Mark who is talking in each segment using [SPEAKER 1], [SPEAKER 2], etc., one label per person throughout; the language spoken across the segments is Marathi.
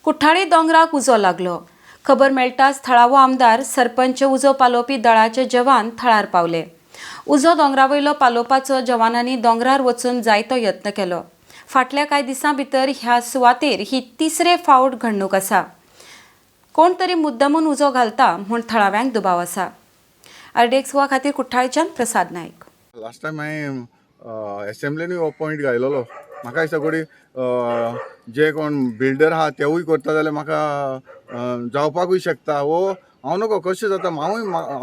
[SPEAKER 1] कुठ्ठाळी दोंगराक उजो लागलो. खबर मेळटाच थळावो आमदार, सरपंच, उजो पालोवपी दळाचे जवान थळार पावले. उजो दोंगरावयलो पालोवपाचो जवानांनी दोंगरार वचून जायतो यत्न केलो. फाटल्या कांय दिसां भितर ह्या सुवातेर ही तिसरे फावट घडणूक आसा. कोण तरी मुद्दमून उजो घालता म्हूण थळाव्यांक दुबाव आसा. RDXGOA खातीर कुठ्ठाळीच्यान प्रसाद नायक.
[SPEAKER 2] लास्ट टायम हांवें एसेंब्लीनी हो पॉयंट घायलोलो. म्हाका दिसता कोणी जे कोण बिल्डर आहा तेवूय करता जाल्यार म्हाका जावपाकूय शकता. हांव नकळो कशें जाता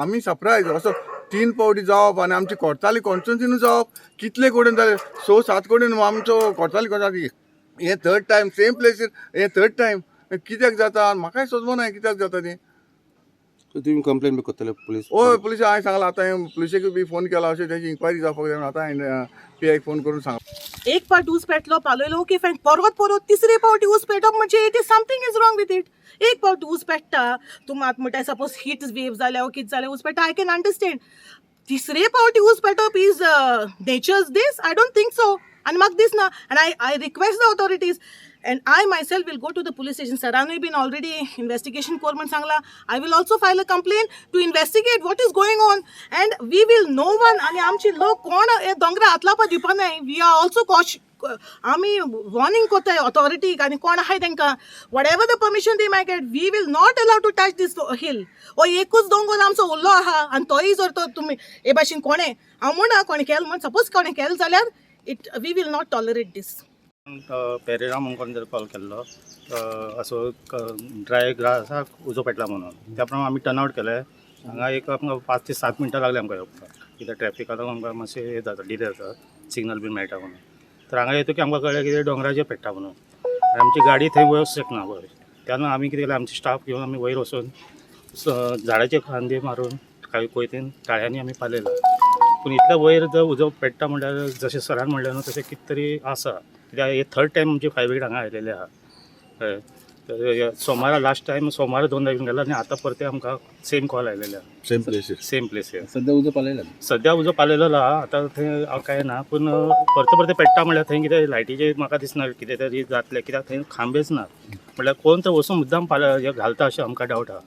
[SPEAKER 2] आमी सरप्रायज असो 3 फावटी जावप आनी आमची कोर्ताली कॉन्स्टिट्युन्सीनूय जावप. कितले कडेन जाले 6-7 कडेन आमचो कोर्ताली कॉन्स्टिट्युन्सी हे थर्ड टायम सेम प्लेसीर हे थर्ड टायम कित्याक जाता म्हाकाय सोजमो ना कित्याक जाता तें.
[SPEAKER 3] तुम्ही कंप्लेंट बी करतले पुलीस?
[SPEAKER 2] हय पुलीस हांवें सांगलां. आतां हांवें पुलिशेक बी फोन केला अशें तेची इन्क्वायरी जावपाक जाय. आतां हांवें PIक फोन करून सांगला.
[SPEAKER 4] एक फावट ऊस पेटलो पालोयलो ओके फायन, परत तिसरे फावटी ऊस पेटप म्हणजे it is something is wrong with it. एक फावट ऊस पेट्टा तूं मात म्हणटा सपोज हीट वेव जाल्या वो कितें जालें ऊस पेट्टा आय कॅन अंडरस्टँड. तिसरे फावटी ऊस पेटप is nature's this? I don't think so. आनी म्हाका दिसना. आनी I request the authorities and I myself will go to the police station. Saranu been already investigation korman sangla. I will also file a complaint to investigate what is going on, and we will no one ani amchi lok kon e dongra atla pa dipa nai. We are also आमी warning कोताय authority आणि कोण आहे त्यांका whatever the permission they might get, we will not allow to touch this hill. ओ एकूच दोंगर आमचो उरलो आहा आणि तोय जर तो तुम्ही हे भाशेन कोणे हांव म्हणा कोणे केल म्हण सपोज कोणे केल जाल्यार we will not tolerate this.
[SPEAKER 5] Pereira म्हणून जर कॉल केल्लो असो ड्राय ग्रासाक उजो पेटला म्हणून. त्या प्रमाणे आमी टर्नआउट केले. हांगा एक आमकां 5 ते 7 मिनटां लागली आमकां येवपाक. कित्याक ट्रॅफिकाक आमकां मातशें हे जाता डिले जाता सिग्नल बी मेळटा म्हणून. तर हांगा येतकीर आमकां कळ्ळें कितें दोंगराचेर पेट्टा म्हणून. आनी आमची गाडी थंय वच शकना वयर. तेन्ना आमी कितें केलें आमचे स्टाफ घेवन आमी वयर वचून झाडाचे खांदे मारून काही कोयतेन ताळ्यांनी आमी पालयला. पूण इतल्या वयर जर उजो पेट्टा म्हणल्यार जशें सरान म्हणलें न्हू तशें कितें तरी आसा. कित्याक हे थर्ड टायम आमची फायर ब्रिगेड हांगा आयलेले आहा. हय सोमारा लास्ट टायम सोमारा 2दा येवन गेला आनी आतां परते आमकां सेम कॉल आयलेले आहा. सेम प्लेसीर
[SPEAKER 3] सध्या उजो पालयला?
[SPEAKER 5] सद्या उजो पालयलेलो आहा. आतां थंय कांय ना. पूण परते पेट्टा म्हणल्यार थंय कितें लायटीचे म्हाका दिसना कितें तरी जातलें. कित्याक थंय खांबेच ना. म्हणल्यार कोण तर वचून मुद्दाम घालता अशें आमकां डावट आहा.